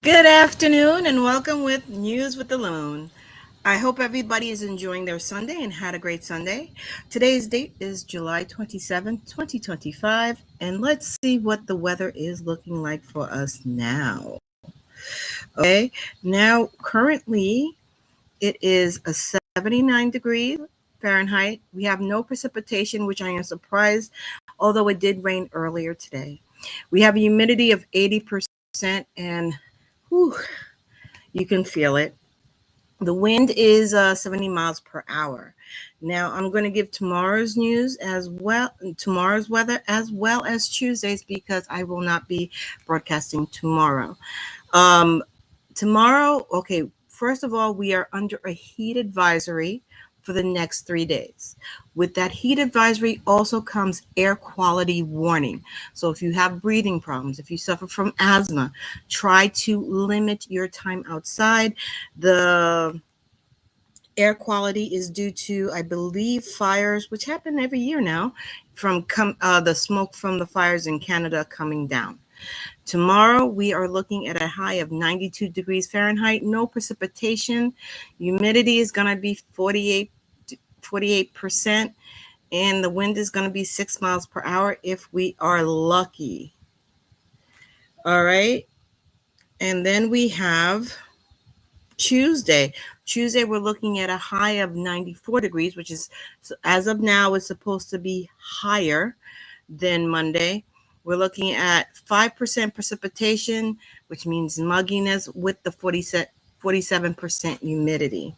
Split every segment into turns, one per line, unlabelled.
Good afternoon and welcome with News with the Loon. I hope everybody is enjoying their Sunday and had a great Sunday. Today's date is July 27th, 2025, and let's see what the weather is looking like for us now. Okay, now currently it is a 79 degrees Fahrenheit. We have no precipitation, which I am surprised, although it did rain earlier today. We have a humidity of 80% and whew, you can feel it. The wind is 70 miles per hour. Now, I'm going to give tomorrow's news as well, tomorrow's weather, as well as Tuesday's, because I will not be broadcasting tomorrow. Um, Tomorrow, okay, first of all, we are under a heat advisory for the next 3 days. With that heat advisory also comes air quality warning. So if you have breathing problems, if you suffer from asthma, try to limit your time outside. The air quality is due to, I believe, fires, which happen every year now, from the smoke from the fires in Canada coming down. Tomorrow, we are looking at a high of 92 degrees Fahrenheit, no precipitation. Humidity is going to be 48%, and the wind is going to be 6 miles per hour if we are lucky. All right. And then we have Tuesday. Tuesday, we're looking at a high of 94 degrees, which is, as of now, is supposed to be higher than Monday. We're looking at 5% precipitation, which means mugginess with the 47% humidity.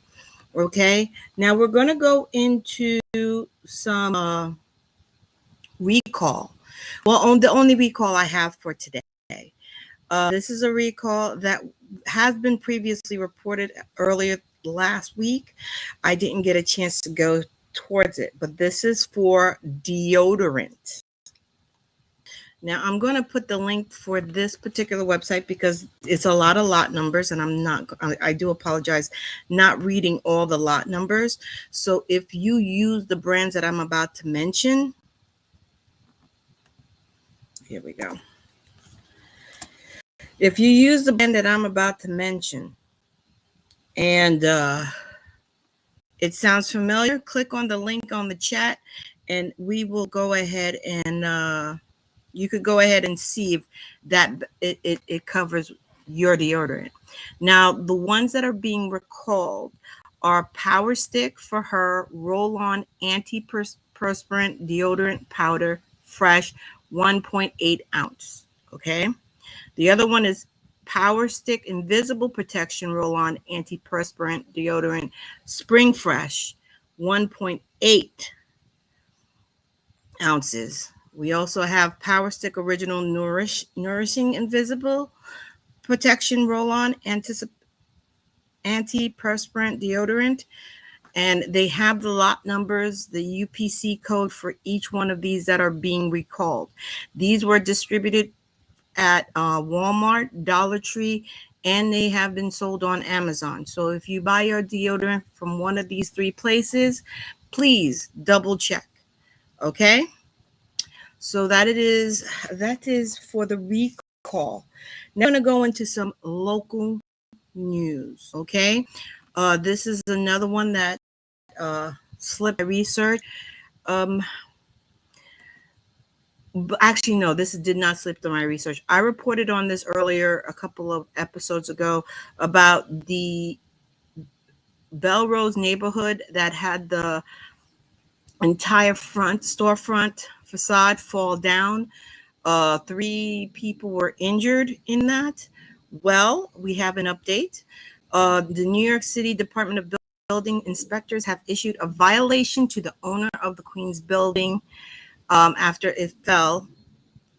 Okay, now we're going to go into some recall. Well, the only recall I have for today. This is a recall that has been previously reported earlier last week. I didn't get a chance to go towards it, but this is for deodorant. Now, I'm going to put the link for this particular website because it's a lot of lot numbers, and I do apologize, not reading all the lot numbers. So if you use the brands that I'm about to mention, here we go. If you use the brand that I'm about to mention and it sounds familiar, click on the link on the chat and we will go ahead and you could go ahead and see if that it covers your deodorant. Now, the ones that are being recalled are Power Stick for Her Roll-On Antiperspirant Deodorant Powder Fresh 1.8 ounce. Okay. The other one is Power Stick Invisible Protection Roll-On Antiperspirant Deodorant Spring Fresh 1.8 ounces. We also have Power Stick Original Nourishing Invisible Protection Roll-On Antiperspirant Deodorant. And they have the lot numbers, the UPC code for each one of these that are being recalled. These were distributed at Walmart, Dollar Tree, and they have been sold on Amazon. So if you buy your deodorant from one of these three places, please double check. Okay? So that is for the recall. Now I'm going to go into some local news. Okay? This is another one that slipped my research. Actually, no, this did not slip through my research. I reported on this earlier, a couple of episodes ago, about the Belrose neighborhood that had the entire storefront facade fall down. 3 people were injured in that. Well, we have an update. The New York City Department of Building inspectors have issued a violation to the owner of the Queens building after it fell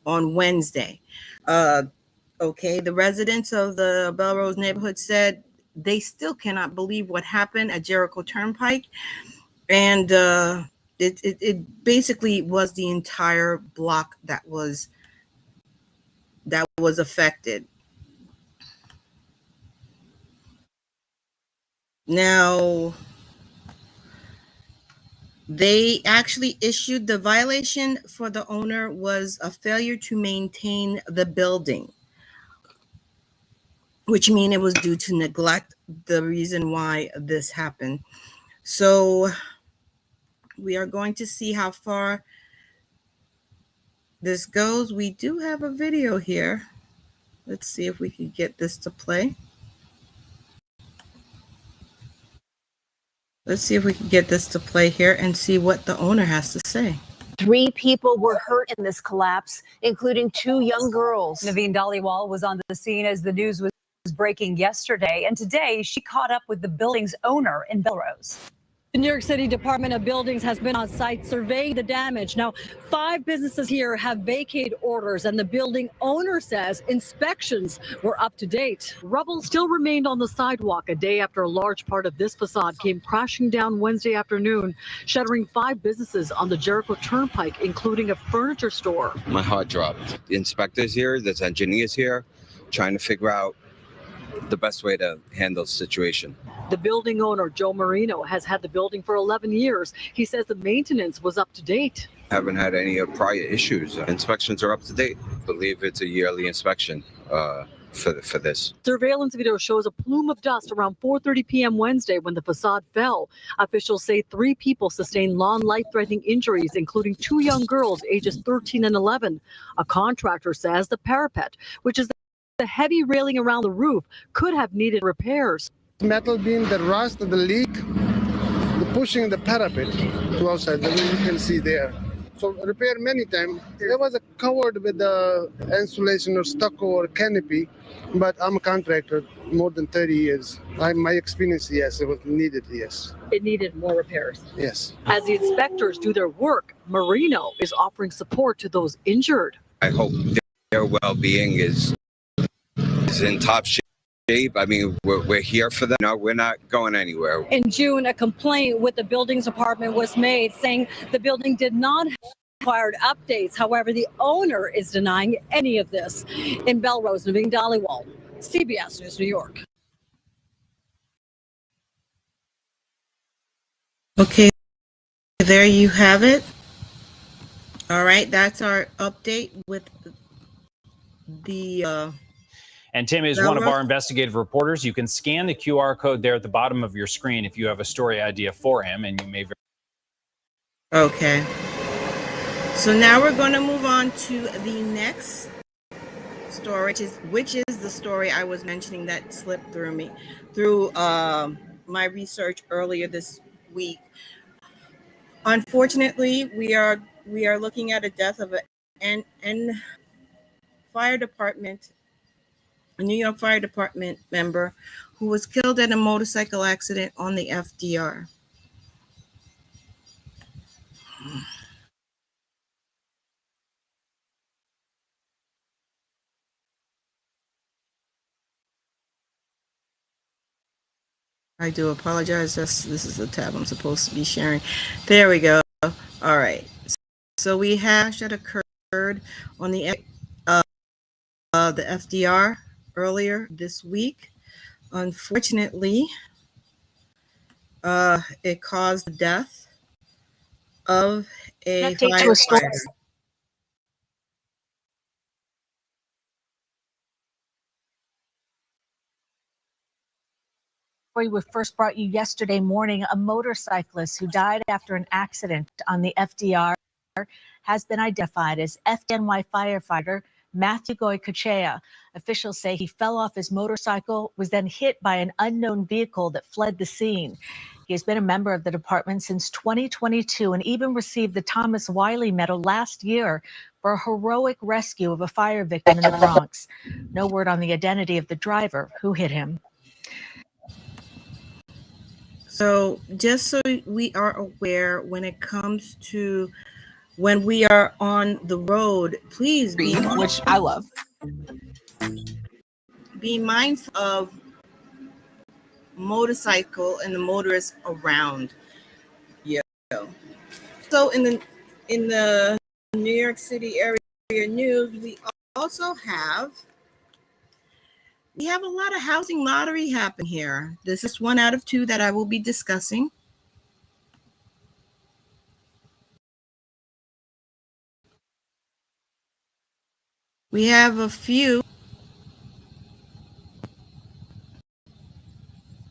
on Wednesday. Okay, the residents of the Belrose neighborhood said they still cannot believe what happened at Jericho Turnpike, and it basically was the entire block that was affected. Now, they actually issued the violation for the owner was a failure to maintain the building. which mean it was due to neglect, the reason why this happened. So we are going to see how far this goes. We do have a video here. Let's see if we can get this to play. Let's see if we can get this to play here and see what the owner has to say.
3 people were hurt in this collapse, including 2 young girls.
Naveen Dhaliwal was on the scene as the news was breaking yesterday, and today she caught up with the building's owner in Belrose.
The New York City Department of Buildings has been on site surveying the damage. Now, 5 businesses here have vacate orders, and the building owner says inspections were up to date. Rubble still remained on the sidewalk a day after a large part of this facade came crashing down Wednesday afternoon, shuttering 5 businesses on the Jericho Turnpike, including a furniture store.
My heart dropped. The inspectors here, there's engineers here, trying to figure out the best way to handle the situation.
The building owner, Joe Marino, has had the building for 11 years. He says the maintenance was up to date.
Haven't had any prior issues. Inspections are up to date. I believe it's a yearly inspection for this.
Surveillance video shows a plume of dust around 4:30 p.m. Wednesday when the facade fell. Officials say 3 people sustained life-threatening injuries, including 2 young girls ages 13 and 11. A contractor says the parapet, which is the heavy railing around the roof, could have needed repairs.
Metal beam, the rust, the leak, the pushing the parapet to outside, the way you can see there. So repair many times. There was a covered with the insulation or stucco or canopy, but I'm a contractor more than 30 years. My experience, yes, it was needed, yes.
It needed more repairs.
Yes.
As the inspectors do their work, Marino is offering support to those injured.
I hope their well-being is in top shape. I mean, we're here for them. No, we're not going anywhere.
In June, a complaint with the buildings department was made saying the building did not have required updates. However, the owner is denying any of this. In Belrose, Naveen Dhaliwal, CBS News, New York.
Okay, there you have it. All right, that's our update with the
And Tim is one of our investigative reporters. You can scan the QR code there at the bottom of your screen if you have a story idea for him, and you may.
Okay. So now we're going to move on to the next story, which is the story I was mentioning that slipped through my research earlier this week. Unfortunately, we are looking at a death of a New York Fire Department member who was killed in a motorcycle accident on the FDR. I do apologize. This is the tab I'm supposed to be sharing. There we go. All right. So we have that occurred on the FDR earlier this week. Unfortunately, it caused the death of a firefighter.
We first brought you yesterday morning. A motorcyclist who died after an accident on the FDR has been identified as FDNY firefighter Matthew Goycochea. Officials say he fell off his motorcycle, was then hit by an unknown vehicle that fled the scene. He has been a member of the department since 2022 and even received the Thomas Wiley Medal last year for a heroic rescue of a fire victim in the Bronx. No word on the identity of the driver who hit him.
So just so we are aware, when it comes to when we are on the road, please be,
which I love,
be mindful of motorcycle and the motorists around you. So in the New York City area news, we also have a lot of housing lottery happen here. This is 1 out of 2 that I will be discussing. We have a few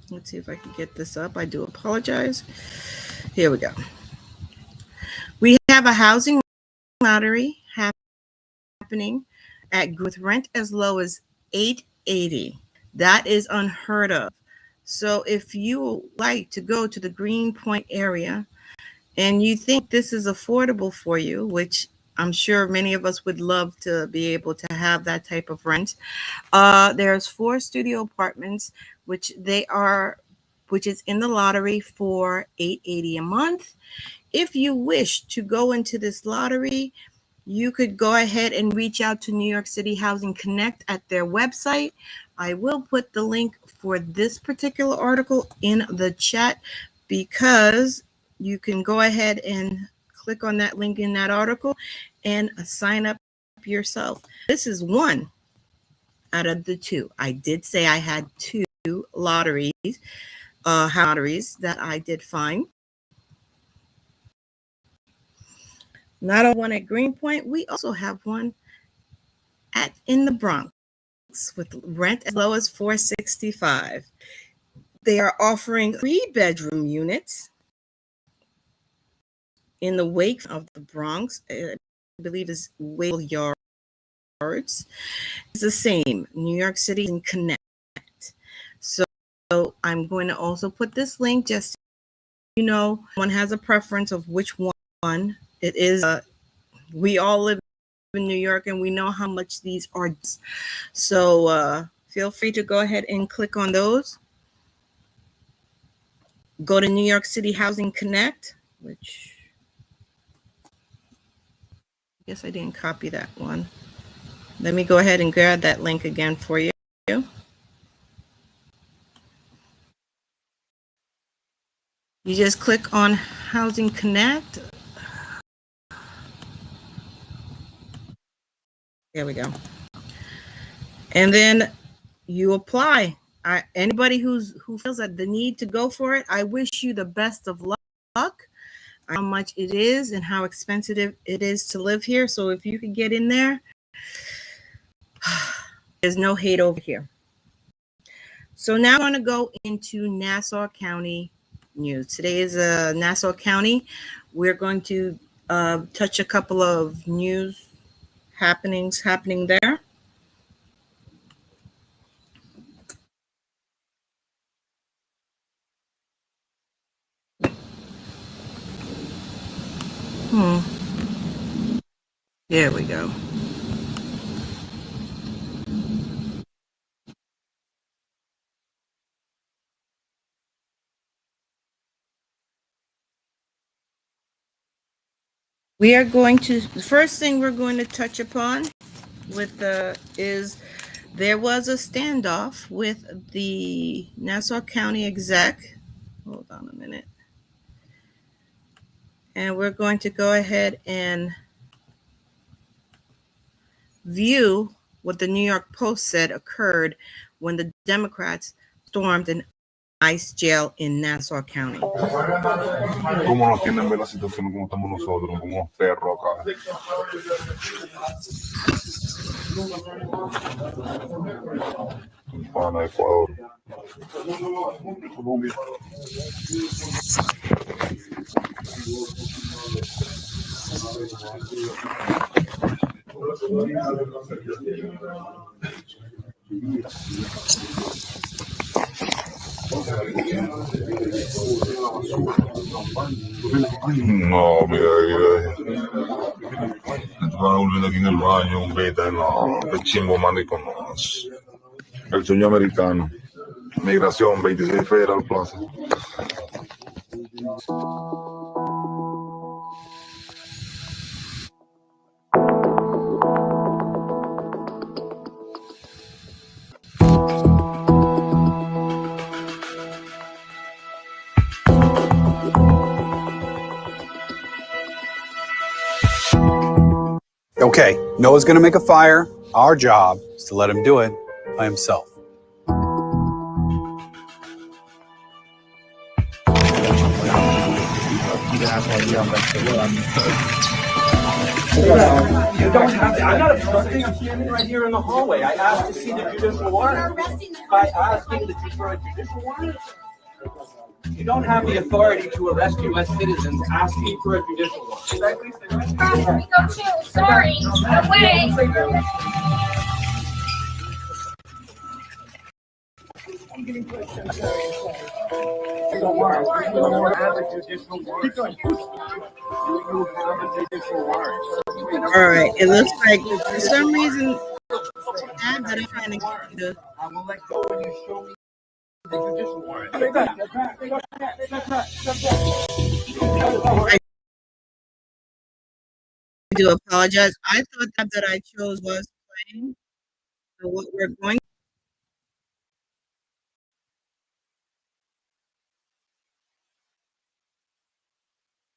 Let's see if I can get this up. I do apologize. Here we go. We have a housing lottery happening with rent as low as $880. That is unheard of. So if you like to go to the Greenpoint area and you think this is affordable for you, which I'm sure many of us would love to be able to have that type of rent, there's 4 studio apartments, which is in the lottery for $880 a month. If you wish to go into this lottery, you could go ahead and reach out to New York City Housing Connect at their website. I will put the link for this particular article in the chat because you can go ahead and click on that link in that article and sign up yourself. This is one out of the 2. I did say I had 2 lotteries that I did find. Not only one at Greenpoint, we also have one in the Bronx with rent as low as $465. They are offering 3-bedroom units in the wake of the Bronx. I believe is Whale Yards. It's the same, New York City and Connect. So I'm going to also put this link just so you know one has a preference of which one it is. We all live in New York and we know how much these are. So feel free to go ahead and click on those. Go to New York City Housing Connect, which I guess I didn't copy that one. Let me go ahead and grab that link again for you. You just click on Housing Connect. There we go. And then you apply. Anybody who feels that the need to go for it, I wish you the best of luck. How much it is and how expensive it is to live here. So if you can get in there, there's no hate over here. So now I want to go into Nassau County news. Today is Nassau County. We're going to touch a couple of news happenings happening there. There we go. We are going to, the first thing we're going to touch upon with is there was a standoff with the Nassau County exec. Hold on a minute. And we're going to go ahead and view what the New York Post said occurred when the Democrats stormed an ICE jail in Nassau County.
¿Cómo nos tienen ver la situación como estamos nosotros, como perros acá? Para Ecuador. Colombia. No, mira, estaba volviendo aquí en el baño, un beta, no, el chingo manico, no. El sueño americano. Migración, 26 Federal Plaza.
Okay, Noah's going to make a fire. Our job is to let him do it by himself.
You don't have to. I'm not obstructing. I'm standing right here in the hallway. I asked to see the judicial warrant. By asking for a judicial warrant, you don't have the authority to arrest U.S. citizens asking for a judicial warrant.
Go too. Sorry. Away.
All right. It looks like for some reason tab that I'm trying to get you to.
I will let go when you show me the judicial warrant.
I do apologize. I thought that I chose was playing. So what we're going.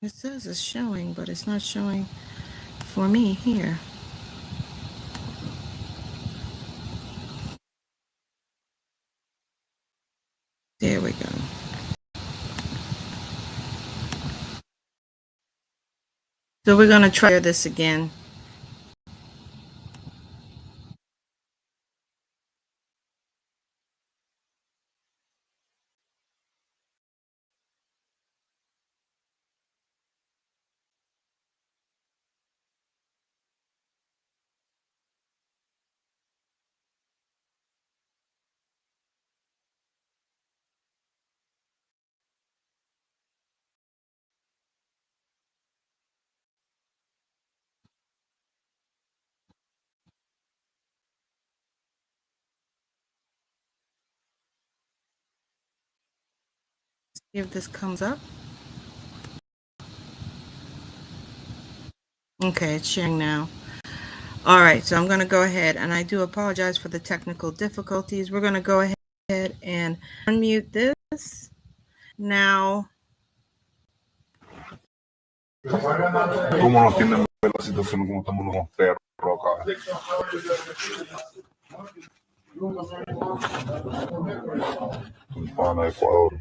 It says it's showing, but it's not showing for me here. There we go. So we're going to try this again. See if this comes up. Okay, it's sharing now. All right, so I'm going to go ahead, and I do apologize for the technical difficulties. We're going to go ahead and unmute this now.
¿Cómo nos tienen ver la situación como estamos los perros acá? Pana Ecuador.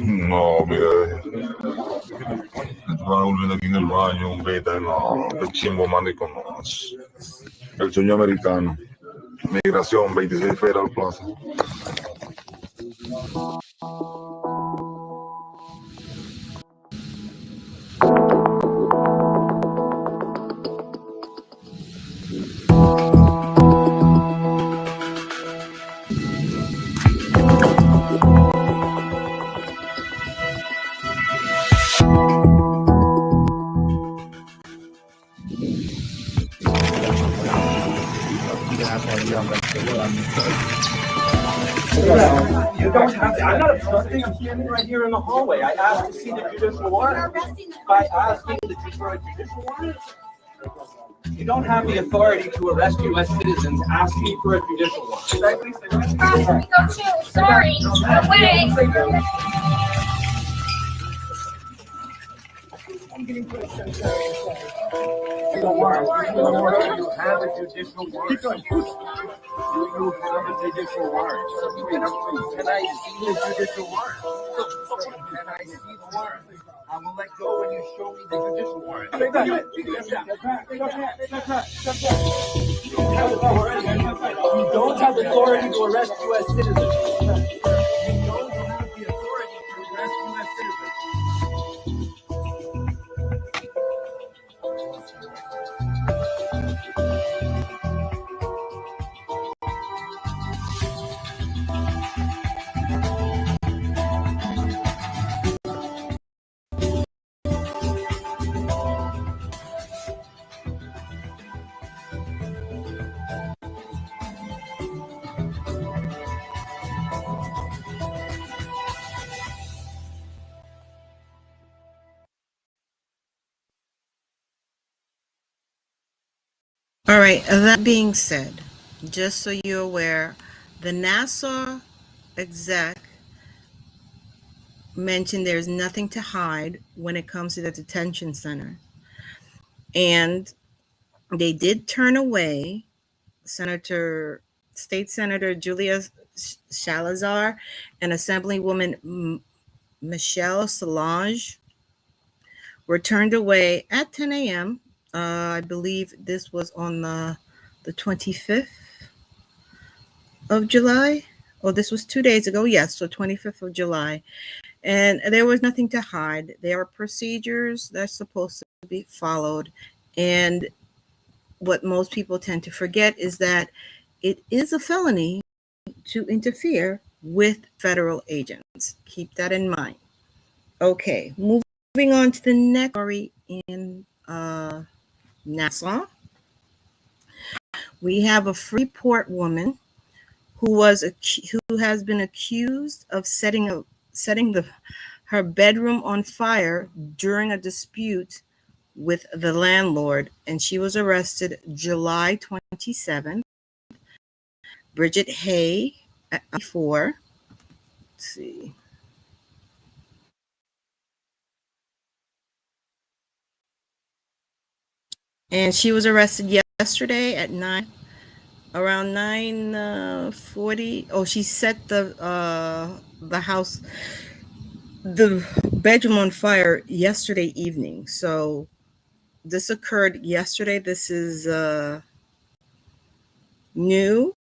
No, mira, estaba volviendo aquí en el baño, un beta, no, el chimbo maricón, no. El sueño americano. Migración, 26 Federal Plaza.
You don't have to. I'm not obstructing. I'm standing right here in the hallway. I asked to see the judicial warrant. By asking for a judicial warrant, you don't have the authority to arrest U.S. citizens asking for a judicial warrant.
Go too. Sorry. Away.
You have a judicial warrant. You have a judicial warrant. Can I see the judicial warrant? Can I see the warrant? I will let go when you show me the judicial warrant. You don't have authority to arrest U.S. citizens. You don't have the authority to arrest U.S. citizens.
All right, that being said, just so you're aware, the Nassau exec mentioned there's nothing to hide when it comes to the detention center. And they did turn away State Senator Julia Salazar and Assemblywoman Michelle Solange were turned away at 10 a.m. I believe this was on the 25th of July. Oh, this was 2 days ago. Yes, so 25th of July. And there was nothing to hide. There are procedures that's supposed to be followed. And what most people tend to forget is that it is a felony to interfere with federal agents. Keep that in mind. Okay, moving on to the next story in Nassau. We have a Freeport woman who has been accused of setting her bedroom on fire during a dispute with the landlord, and she was arrested July 27th. Bridget Hay, at 4. Let's see. And she was arrested yesterday at around 9:40. Oh, she set the bedroom on fire yesterday evening. So this occurred yesterday. This is new.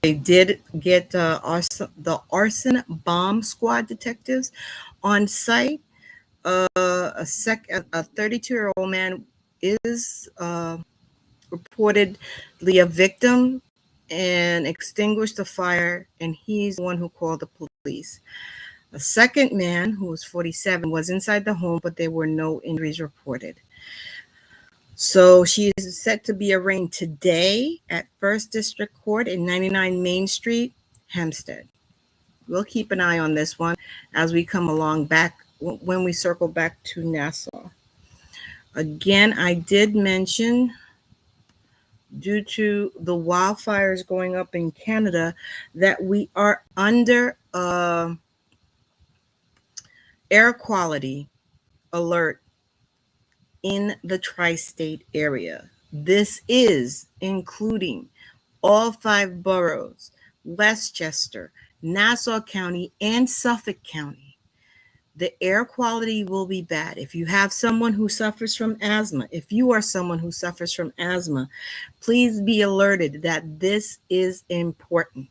They did get the arson bomb squad detectives on site. A 32-year-old man is reportedly a victim and extinguished the fire, and he's the one who called the police. A second man, who was 47, was inside the home, but there were no injuries reported. So she is set to be arraigned today at First District Court in 99 Main Street, Hempstead. We'll keep an eye on this one as we come along back when we circle back to Nassau. Again, I did mention, due to the wildfires going up in Canada, that we are under air quality alert in the tri-state area. This is including all 5 boroughs, Westchester, Nassau County, and Suffolk County. The air quality will be bad. If you have someone who suffers from asthma, if you are someone who suffers from asthma, please be alerted that this is important.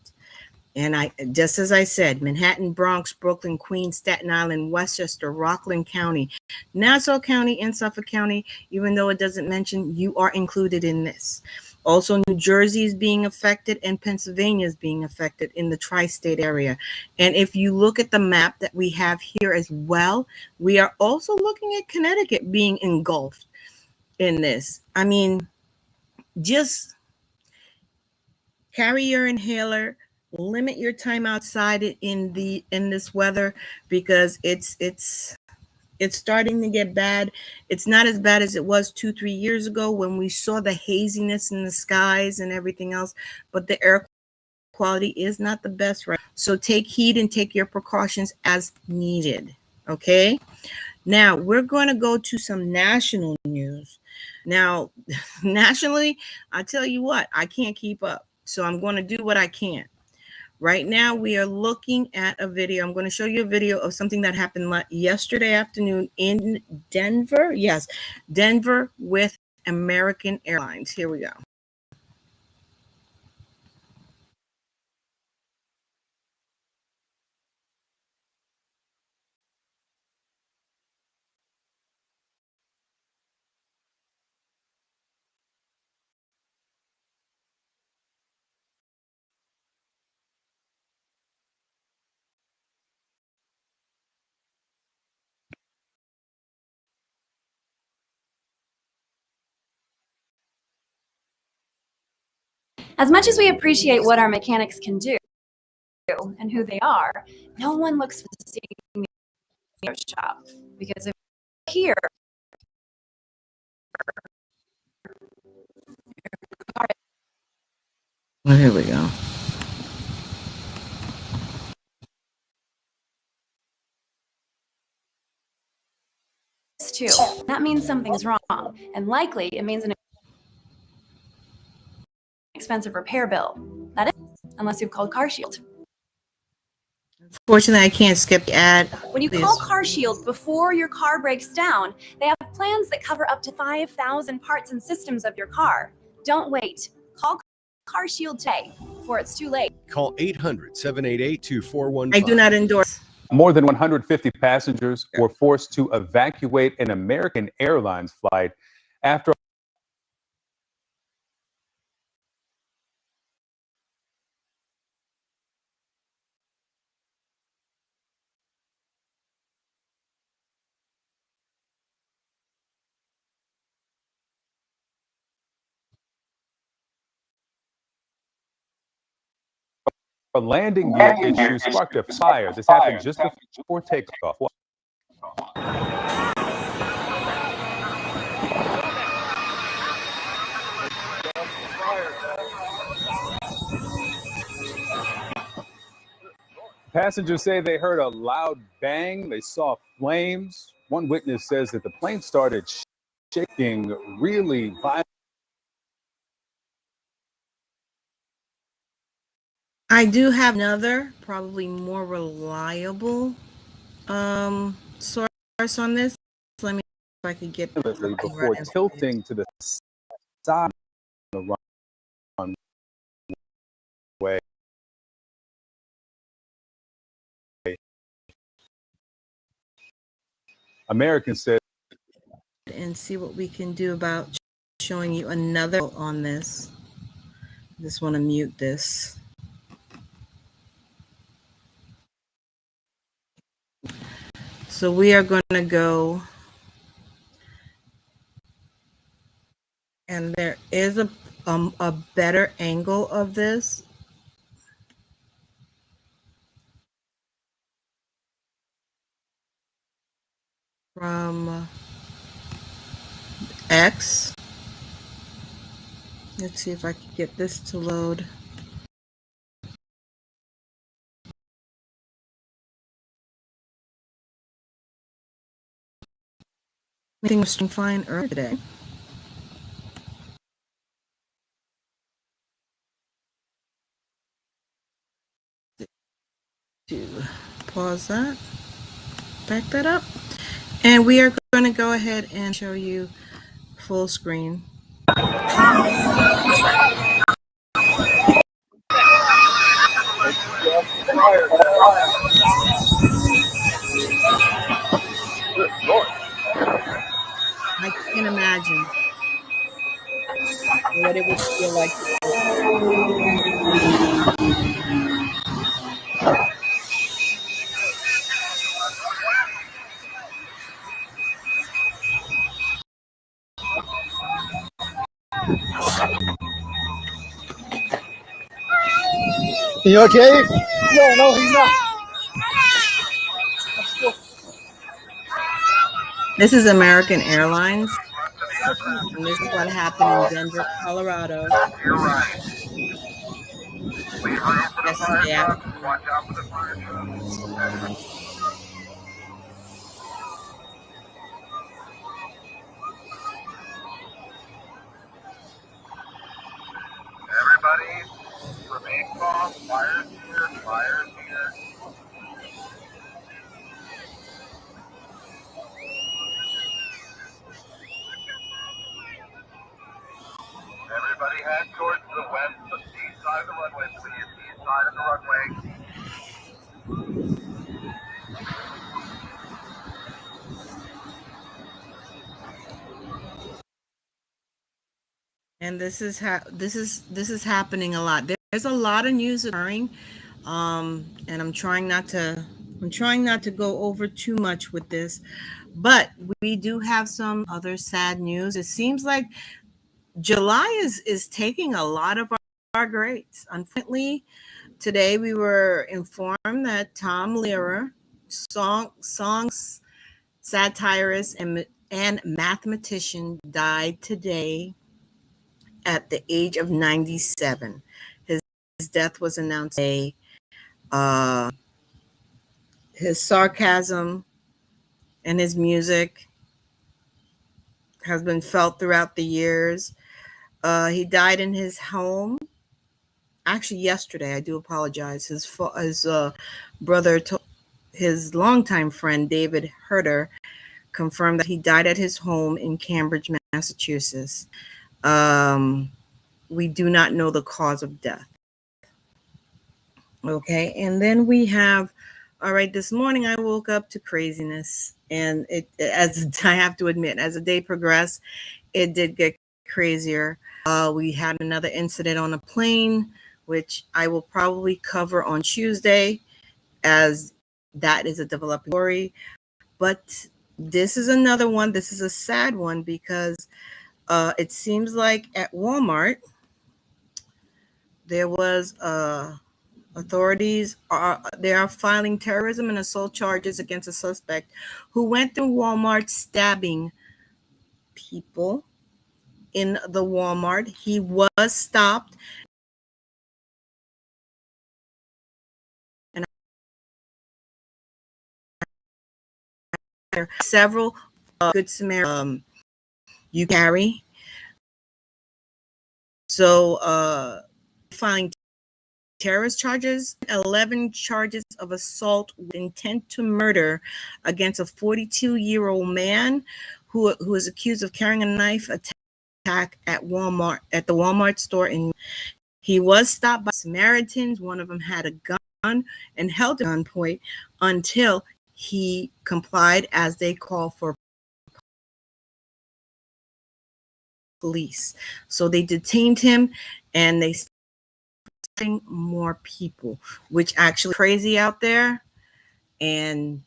And just as I said, Manhattan, Bronx, Brooklyn, Queens, Staten Island, Westchester, Rockland County, Nassau County, and Suffolk County, even though it doesn't mention, you are included in this. Also, New Jersey is being affected and Pennsylvania is being affected in the tri-state area. And if you look at the map that we have here as well, we are also looking at Connecticut being engulfed in this. I mean, just carry your inhaler, limit your time outside in this weather, because it's starting to get bad. It's not as bad as it was 2-3 years ago when we saw the haziness in the skies and everything else, but the air quality is not the best right. So take heed and take your precautions as needed. Okay. Now we're going to go to some national news. Now, nationally, I tell you what, I can't keep up. So I'm going to do what I can. Right now, we are looking at a video. I'm going to show you a video of something that happened yesterday afternoon in Denver. Yes, Denver with American Airlines. Here we go.
As much as we appreciate what our mechanics can do and who they are, no one looks for the same shop, because if here,
well, here we go.
that means something's wrong, and likely it means an expensive repair bill. That is, unless you've called CarShield.
Fortunately, I can't skip the ad.
When you call CarShield before your car breaks down, they have plans that cover up to 5,000 parts and systems of your car. Don't wait. Call CarShield today before it's too late.
Call 800-788-2415.
I do not endorse.
More than 150 passengers were forced to evacuate an American Airlines flight after a landing gear issue sparked a fire. This happened just before takeoff. Passengers say they heard a loud bang. They saw flames. One witness says that the plane started shaking really violently.
I do have another, probably more reliable source on this. Let me see if I can get
before tilting to the side of the runway. Americans said,
and see what we can do about showing you another on this. Just want to mute this. So we are going to go, and there is a better angle of this. From X. Let's see if I can get this to load. Everything was fine earlier today. To pause that, back that up, and we are going to go ahead and show you full screen. I can't imagine what it would feel like.
You okay? No, he's not.
This is American Airlines, and this is what happened in Denver, Colorado. Yesterday afternoon.
Everybody, remain calm. Fires here. Fires here. Everybody head towards the west, the east side of the runway, please. East side of the runway.
And this is happening a lot. There's a lot of news occurring, and I'm trying not to go over too much with this, but we do have some other sad news. It seems like July is taking a lot of our grades. Unfortunately, today we were informed that Tom Lehrer, songs satirist and mathematician, died today at the age of 97. His death was announced today. His sarcasm and his music has been felt throughout the years. He died in his home. Actually, yesterday. I do apologize. His brother, his longtime friend David Herter, confirmed that he died at his home in Cambridge, Massachusetts. We do not know the cause of death. Okay, and then we have, all right, this morning I woke up to craziness, and as I have to admit, as the day progressed, it did get crazier. We had another incident on a plane, which I will probably cover on Tuesday, as that is a developing story. But this is another one. This is a sad one because it seems like at Walmart, there was authorities they are filing terrorism and assault charges against a suspect who went through Walmart stabbing people in the Walmart. He was stopped, and several Good Samaritan you carry. So filing terrorist charges, 11 charges of assault with intent to murder against a 42-year-old man who is accused of carrying a knife attack at Walmart, at the Walmart store. He was stopped by Samaritans. One of them had a gun and held at gunpoint until he complied as they call for police. So they detained him, and they more people, which actually crazy out there. And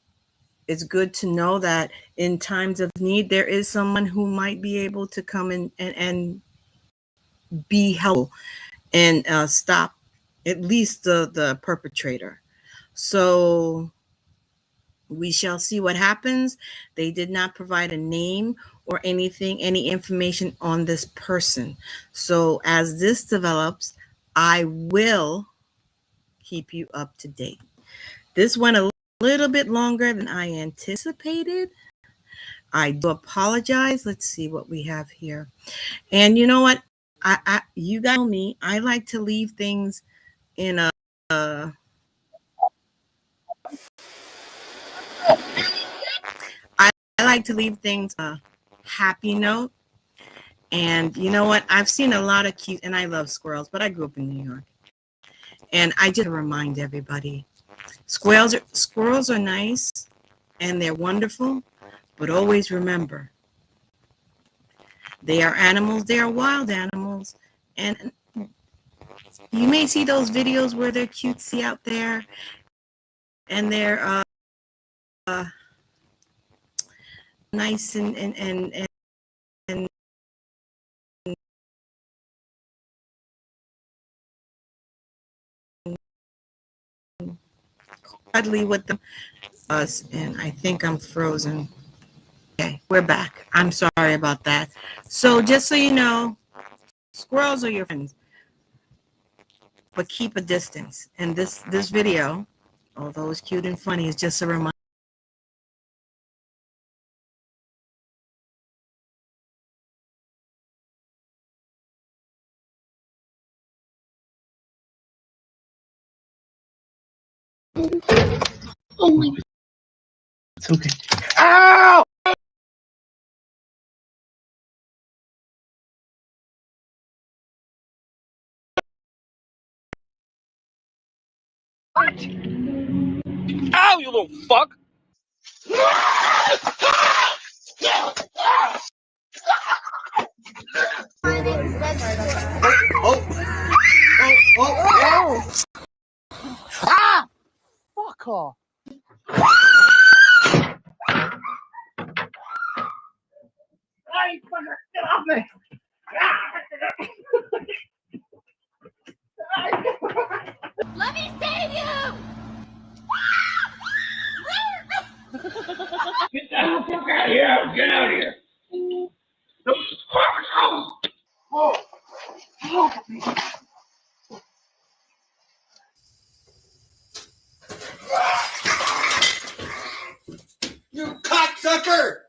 it's good to know that in times of need, there is someone who might be able to come in and be helpful and stop at least the perpetrator. So we shall see what happens. They did not provide a name or anything, any information on this person. So as this develops, I will keep you up to date. This went a little bit longer than I anticipated. I do apologize. Let's see what we have here. And you know what? You guys know me. I like to leave things in a I like to leave things a happy note. And you know what? I've seen a lot of cute, and I love squirrels, but I grew up in New York. And I just remind everybody, squirrels are nice and they're wonderful, but always remember, they are animals, they are wild animals. And you may see those videos where they're cutesy out there and they're nice and cuddly with them. And I think I'm frozen. Okay, we're back. I'm sorry about that. So just so you know, squirrels are your friends, but keep a distance. And this video, although it's cute and funny, is just a reminder. Oh my God. It's okay. Ow!
Ow, you little fuck!
Ah! Fuck off.
Hey, fucker, get off me!
Let me save you!
Get the hell fuck out of here! Get out of here!
You cocksucker!